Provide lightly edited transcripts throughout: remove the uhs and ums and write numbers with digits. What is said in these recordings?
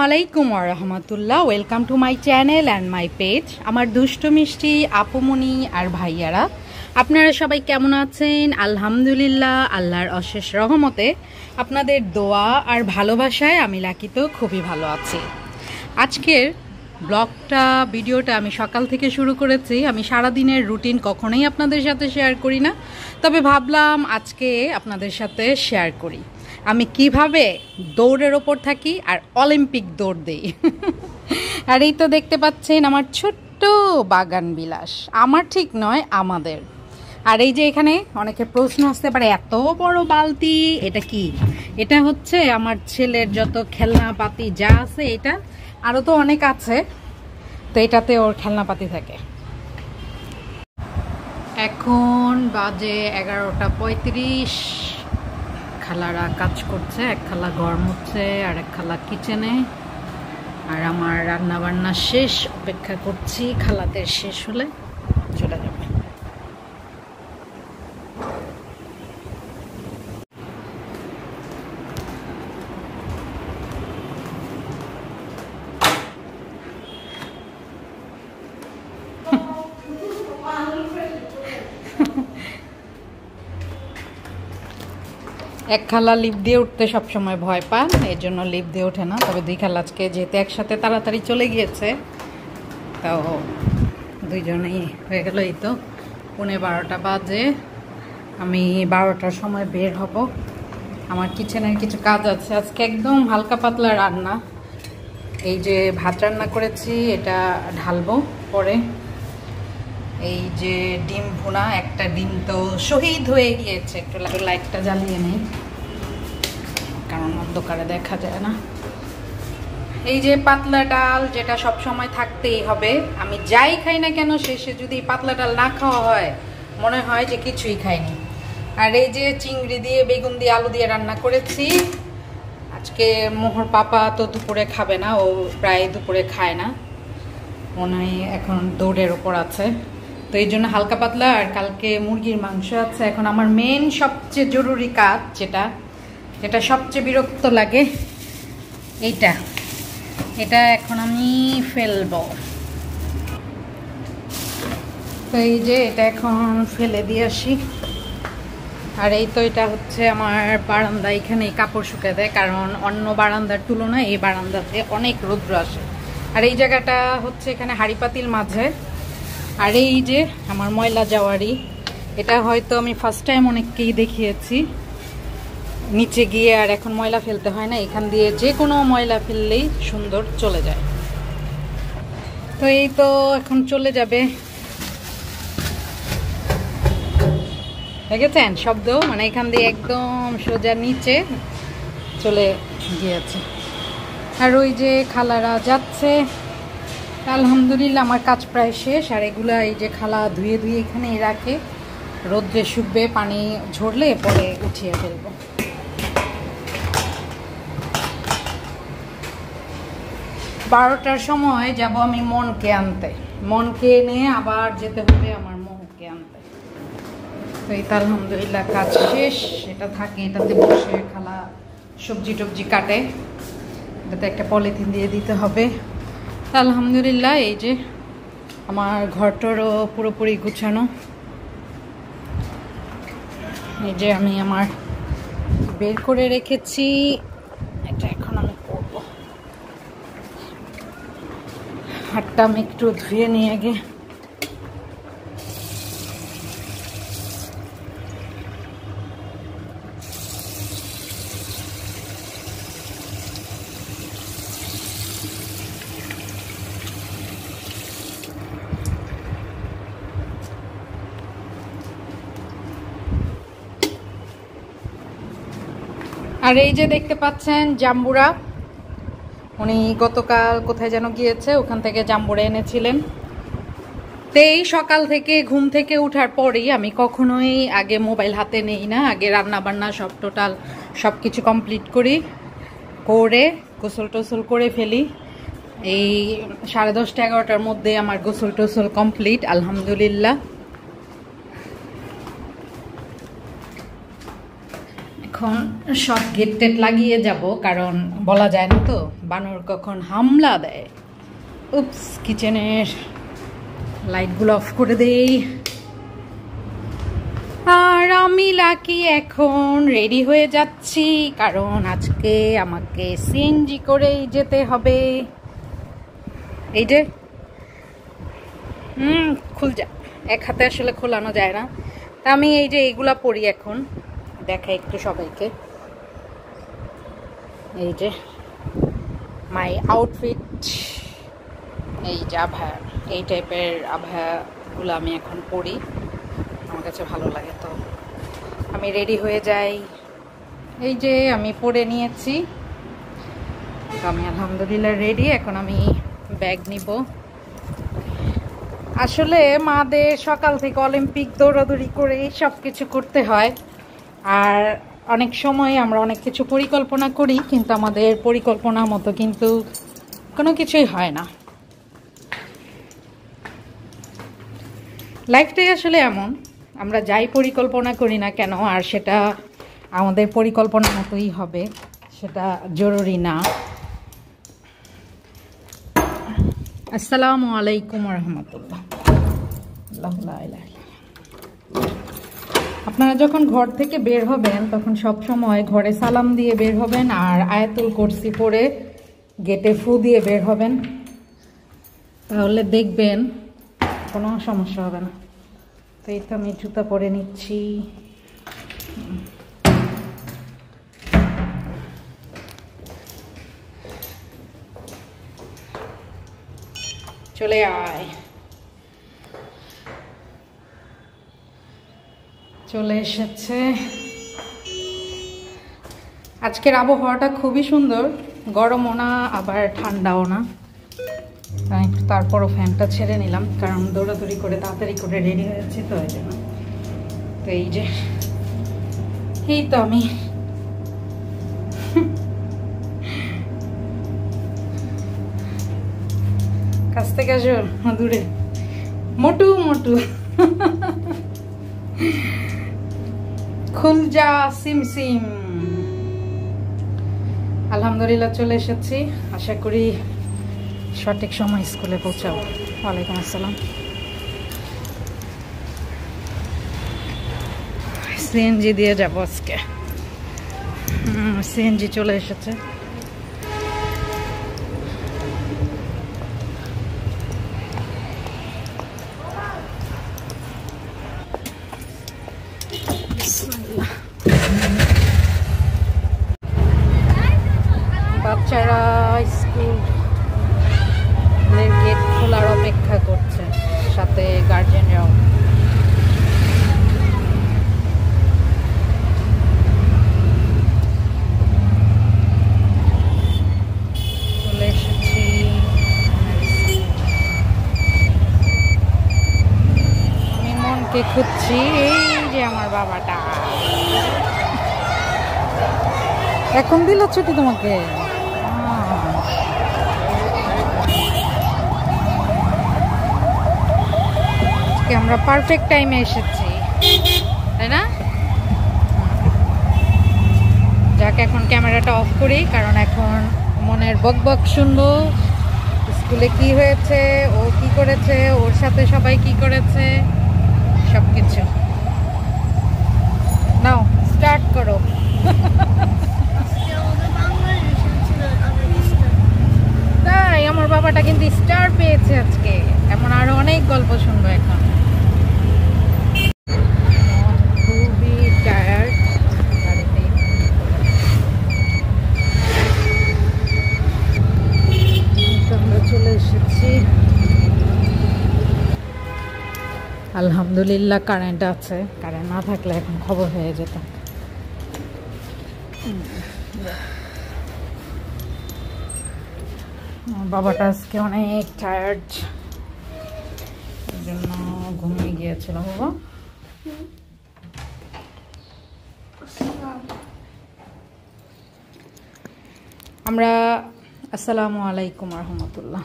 আলাইকুম ওয়া রাহমাতুল্লাহ। Welcome to my channel and my page. আমার দুষ্টু মিষ্টি আপুমনি আর ভাইয়ারা, আপনারা সবাই কেমন আছেন? আলহামদুলিল্লাহ, আল্লাহর অশেষ রহমতে আপনাদের দোয়া আর ভালোবাসায় আমি লাকি তো খুবই ভালো আছি। আজকের ভিডিওটা আমি সকাল থেকে শুরু করেছি। আমি সারাদিনের রুটিন কখনোই আপনাদের সাথে শেয়ার করি না, তবে ভাবলাম আজকে আপনাদের সাথে শেয়ার করি আমি কিভাবে দৌড়ের ওপর থাকি আর অলিম্পিক দৌড় দেই। আর এই তো দেখতে পাচ্ছেন আমার ছোট্ট বাগান বিলাস, আমার ঠিক নয় আমাদের। আর এই যে এখানে অনেকে প্রশ্ন আসতে পারে, এত বড় বালতি এটা কি? এটা হচ্ছে আমার ছেলের যত খেলনাপাতি যা আছে, এটা আরও তো অনেক আছে, তো এটাতে ওর খেলনাপাতি থাকে। এখন বাজে 11:35। খালারা কাজ করছে, এক খালা ঘর মুছছে আর এক খালা কিচেনে। আর আমার রান্না বান্না শেষ, অপেক্ষা করছি খালাদের শেষ হলে চলে যাবে। এক খালা লিফট দিয়ে উঠতে সবসময় ভয় পান, এই জন্য লিফট দিয়ে ওঠে না। তবে দুই খালা আজকে যেহেতু একসাথে তাড়াতাড়ি চলে গিয়েছে, তাও দুইজনেই হয়ে গেল। এই তো 11:30 বাজে, আমি 12টার সময় বের হব। আমার কিচেনের কিছু কাজ আছে আজকে, একদম হালকা পাতলা রান্না। এই যে ভাত রান্না করেছি, এটা ঢালবো পরে। এই যে ডিম ভুনা, একটা ডিম তো শহীদ হয়ে গিয়েছে, একটু লাইটটা জ্বালিয়ে নেই কারণ অন্ধকারে দেখা যায় না। এই যে পাতলা ডাল, যেটা সব সময় থাকতেই হবে, আমি যাই খাই না কেন শেষে যদি পাতলা ডাল না খাওয়া হয় মনে হয় যে কিছুই খাইনি। আর এই যে চিংড়ি দিয়ে বেগুন দিয়ে আলু দিয়ে রান্না করেছি আজকে। মোহর পাপা তো দুপুরে খাবে না, ও প্রায় দুপুরে খায় না, মনে হয় এখন দৌড়ের ওপর আছে, তো এই জন্য হালকা পাতলা। আর কালকে মুরগির মাংস আছে। এখন আমার মেন সবচেয়ে জরুরি কাজ, যেটা সবচেয়ে বিরক্ত লাগে, এটা এখন আমি ফেলবো। তো এই যে এটা এখন ফেলে দিয়ে আসি। আর এই তো এটা হচ্ছে আমার বারান্দা, এখানে কাপড় শুকিয়ে দেয়, কারণ অন্য বারান্দার তুলনায় এই বারান্দাতে অনেক রৌদ্র আসে। আর এই জায়গাটা হচ্ছে এখানে হাঁড়ি পাতিল মাঝে। আর এই যে আমার ময়লা যাওয়ারি, এটা হয়তো আমি ফার্স্ট টাইম অনেককেই দেখিয়েছি, নিচে গিয়ে আর এখন ময়লা ফেলতে হয় না, এখান দিয়ে যে কোনো ময়লা ফেললেই সুন্দর চলে যায়। তো এই তো এখন চলে যাবে, দেখেছেন শব্দ, মানে এখান দিয়ে একদম সোজা নিচে চলে গিয়েছে। আর ওই যে খালারা যাচ্ছে। আলহামদুলিল্লাহ আমার কাজ প্রায় শেষ। আর এগুলা এই যে খালা ধুয়ে এখানে রাখে, রোদ্রে শুকবে, পানি ঝরলে পরে উঠিয়ে ফেলবো। 12টার সময় যাব আমি মনকে আনতে, মনকে এনে আবার যেতে হবে আমার মোহকে আনতে। তো এই তো আলহামদুলিল্লাহ কাজ শেষ। এটা থাকে, এটাতে বসে খালা সবজি টবজি কাটে, এটাতে একটা পলিথিন দিয়ে দিতে হবে। আলহামদুলিল্লাহ এই যে আমার ঘরটারও পুরোপুরি গুছানো। এই যে আমি আমার বের করে রেখেছি, এটা এখন আমি করবো। হাতটা আমি একটু ধুয়ে নিয়ে আগে। আর এই যে দেখতে পাচ্ছেন জাম্বুরা, উনি গতকাল কোথায় যেন গিয়েছে, ওখান থেকে জাম্বুরা এনেছিলেন। তো এই সকাল থেকে ঘুম থেকে উঠার পরেই আমি কখনোই আগে মোবাইল হাতে নেই না, আগে রান্না বান্না সব কিছু কমপ্লিট করে গোসল টোসল করে ফেলি। এই 10:30 11টার মধ্যে আমার গোসল টোসল কমপ্লিট আলহামদুলিল্লাহ। এখন সব গেট টেট লাগিয়ে যাব, কারণ বলা যায় না তো বানর কখন হামলা দেয়। উপস, কিচেনের লাইটগুলো অফ করে দেই। আর আমি লাকি এখন রেডি হয়ে যাচ্ছি, কারণ আজকে আমাকে সিএনজি করেই যেতে হবে। এই যে খুল যা, এক হাতে আসলে খোলানো যায় না, তা আমি এই যে এইগুলা পরি এখন, দেখাই একটু সবাইকে। এই যে মাই আউটফিট, এই যে আভায়া, এই টাইপের আভায়াগুলো আমি এখন পরি, আমার কাছে ভালো লাগে। তো আমি রেডি হয়ে যাই। এই যে আমি পরে নিয়েছি, তো আমি আলহামদুলিল্লাহ রেডি। এখন আমি ব্যাগ নিব। আসলে মাদের সকাল থেকে অলিম্পিক দৌড়াদৌড়ি করে সব কিছু করতে হয়, আর অনেক সময় আমরা অনেক কিছু পরিকল্পনা করি, কিন্তু আমাদের পরিকল্পনা মতো কিন্তু কোনো কিছুই হয় না। লাইফটাই আসলে এমন, আমরা যাই পরিকল্পনা করি না কেন আর সেটা আমাদের পরিকল্পনা মতোই হবে সেটা জরুরি না। আসসালামু আলাইকুম রহমতুল্লাহ। আপনারা যখন ঘর থেকে বের হবেন তখন সব সময় ঘরে সালাম দিয়ে বের হবেন, আর আয়াতুল কুরসি পড়ে গেটে ফু দিয়ে বের হবেন, তাহলে দেখবেন কোনো সমস্যা হবে না। তো এই তো আমি জুতা পরে নিচ্ছি। চলে আয়, চলে এসেছে। আজকের আবহাওয়াটা খুবই সুন্দর, গরমও না আবার ঠান্ডাও না। তারপরও ফ্যানটা ছেড়ে নিলাম, কারণ দৌড়াদৌড়ি করে তাড়াতাড়ি করে রেডি হয়েছে তো এই জন্য। তো এই যে এই তো আমি কাছ থেকে আসো দূরে, মোটু মোটু খুল যা সিম সিম। আলহামদুলিল্লাহ চলে এসেছি, আশা করি সঠিক সময় স্কুলে পৌঁছাবো। ওয়ালাইকুম আসসালাম। সিএনজি দিয়ে যাবো আজকে। সিএনজি চলে এসেছে। বাচ্চারা স্কুল গেট খোলার অপেক্ষা করছে, সাথে গার্জেনরাও। চলে এসেছি। আমি মনকে খুঁজছি, এই যে আমার বাবাটা। এখন দিল ছুটি তোমাকে? আমরা পারফেক্ট টাইমে এসেছি, তাই না? যাক, এখন ক্যামেরাটা অফ করি, কারণ এখন মনের বকবক শুনবো। স্কুলে কি হয়েছে, ও কি করেছে, ওর সাথে সবাই কি করেছে, সবকিছু। নাও স্টার্ট করো। তাই আমার বাবাটা কিন্তু স্টার পেয়েছে আজকে। এমন আরো অনেক গল্প শুনবো এখন। খুবই টায়ার্ড গাড়িতে। আমরা চলে এসেছি। আলহামদুলিল্লাহ কারেন্ট আছে, কারেন্ট না থাকলে এখন খবর হয়ে যেত। বাবাটা আজকে অনেক টায়ার্ড, এই জন্য ঘুমিয়ে গিয়েছিল বাবা। আমরা আসসালামু আলাইকুম রহমতুল্লাহ।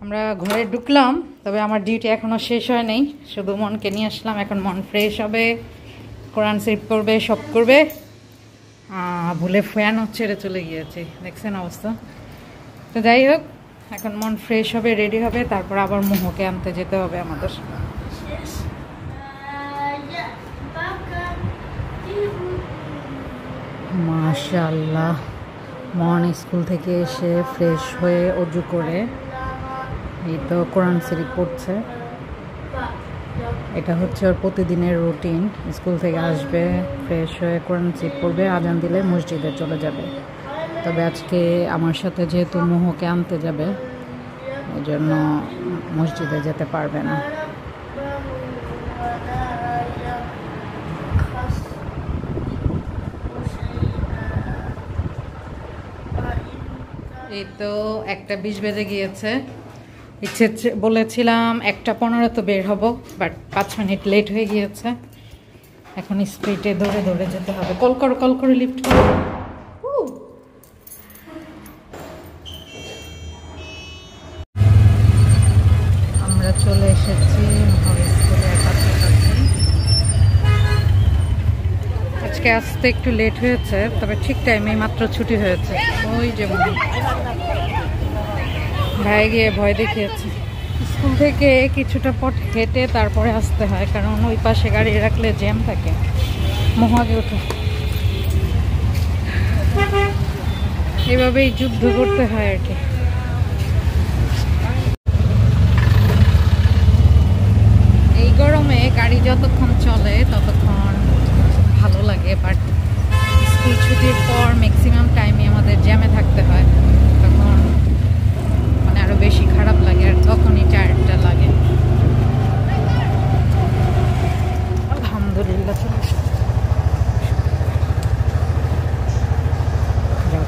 আমরা ঘরে ঢুকলাম, তবে আমার ডিউটি এখনও শেষ হয় নাই, শুধু মনকে নিয়ে আসলাম। এখন মন ফ্রেশ হবে, কোরআন শরীফ করবে, সব করবে, ভুলে ফ্যান ছেড়ে চলে গিয়েছে, দেখছেন অবস্থা। তো যাই হোক, এখন মন ফ্রেশ হবে, রেডি হবে, তারপর আবার মোহকে আনতে যেতে হবে আমাদের। মাশাআল্লাহ, মন স্কুল থেকে এসে ফ্রেশ হয়ে অজু করে এই তো কোরআন শরীফ পড়ছে। এটা হচ্ছে ওর প্রতিদিনের রুটিন। স্কুল থেকে আসবে, ফ্রেশ হয়ে কোরআন শরীফ পড়বে, আজান দিলে মসজিদে চলে যাবে। তবে আজকে আমার সাথে যেহেতু মোহকে আনতে যাবে, এই জন্য মসজিদে যেতে পারবে না। এই তো 1:20 বেজে গিয়েছে। বলেছিলাম 1:15 তো বের হব, বাট 5 মিনিট লেট হয়ে গিয়েছে। এখন স্পিডে দৌড়ে দৌড়ে যেতে হবে। কল করে লিফট করো। আমরা চলে এসেছি স্কুলের কাছাকাছি। আজকে আসতে একটু লেট হয়েছে, তবে ঠিক টাইমে মাত্র ছুটি হয়েছে। ওই যে ভাই গিয়ে ভয় দেখিয়েছে। স্কুল থেকে কিছুটা পথ হেঁটে তারপরে আসতে হয়, কারণ ওই পাশে গাড়ি রাখলে জ্যাম থাকে। মহাগে ওঠে, এভাবেই যুদ্ধ করতে হয় আর কি। এই গরমে গাড়ি যতক্ষণ চলে ততক্ষণ ভালো লাগে, বাট স্কুল ছুটির পর ম্যাক্সিমাম টাইমে আমাদের জ্যামে থাকতে হয়, তখন মানে আরো বেশি খারাপ লাগে, আর তখনই টায়ার্ডটা লাগে। আলহামদুলিল্লাহ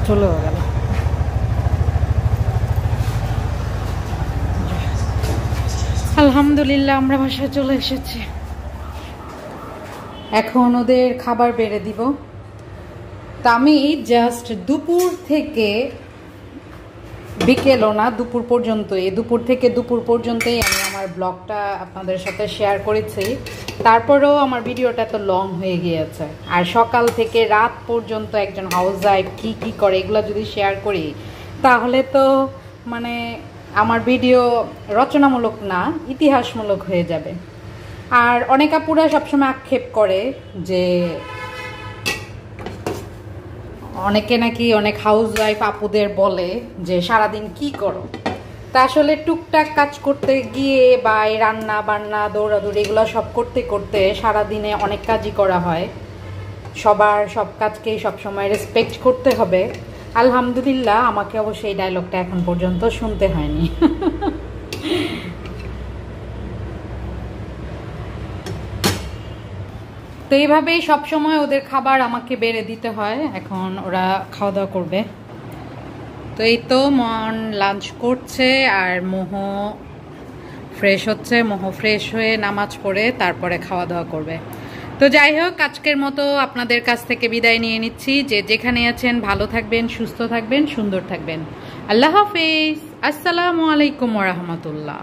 চলে গেল। আলহামদুলিল্লাহ আমরা বাসায় চলে এসেছি। এখন ওদের খাবার বেড়ে দিব। তা আমি জাস্ট দুপুর থেকে বিকেলও না, দুপুর পর্যন্তই, দুপুর থেকে দুপুর পর্যন্তই আমি আমার ব্লগটা আপনাদের সাথে শেয়ার করেছি। তারপরেও আমার ভিডিওটা তো লং হয়ে গিয়েছে। আর সকাল থেকে রাত পর্যন্ত একজন হাউসওয়াইফ কি কি করে এগুলো যদি শেয়ার করি, তাহলে তো মানে আমার ভিডিও রচনামূলক না, ইতিহাসমূলক হয়ে যাবে। আর অনেক আপুরা সবসময় আক্ষেপ করে যে অনেকে নাকি অনেক হাউসওয়াইফ আপুদের বলে যে সারাদিন কি করো। তা আসলে টুকটাক কাজ করতে গিয়ে বা এই রান্না বান্না দৌড়াদৌড়ি এগুলো সব করতে করতে সারাদিনে অনেক কাজই করা হয়। সবার সব কাজকেই সবসময় রেসপেক্ট করতে হবে। আলহামদুলিল্লাহ আমাকে অবশ্য এই ডায়লগটা এখন পর্যন্ত শুনতে হয়নি। তো এইভাবেই সবসময় ওদের খাবার আমাকে বেড়ে দিতে হয়। এখন ওরা খাওয়া দাওয়া করবে। তো এই তো মন লাঞ্চ করছে আর মোহ ফ্রেশ হচ্ছে। মোহ ফ্রেশ হয়ে নামাজ পড়ে তারপরে খাওয়া দাওয়া করবে। তো যাই হোক, আজকের মতো আপনাদের কাছ থেকে বিদায় নিয়ে নিচ্ছি। যে যেখানে আছেন ভালো থাকবেন, সুস্থ থাকবেন, সুন্দর থাকবেন। আল্লাহ হাফেজ। আসসালামু আলাইকুম ওয়া রাহমাতুল্লাহ।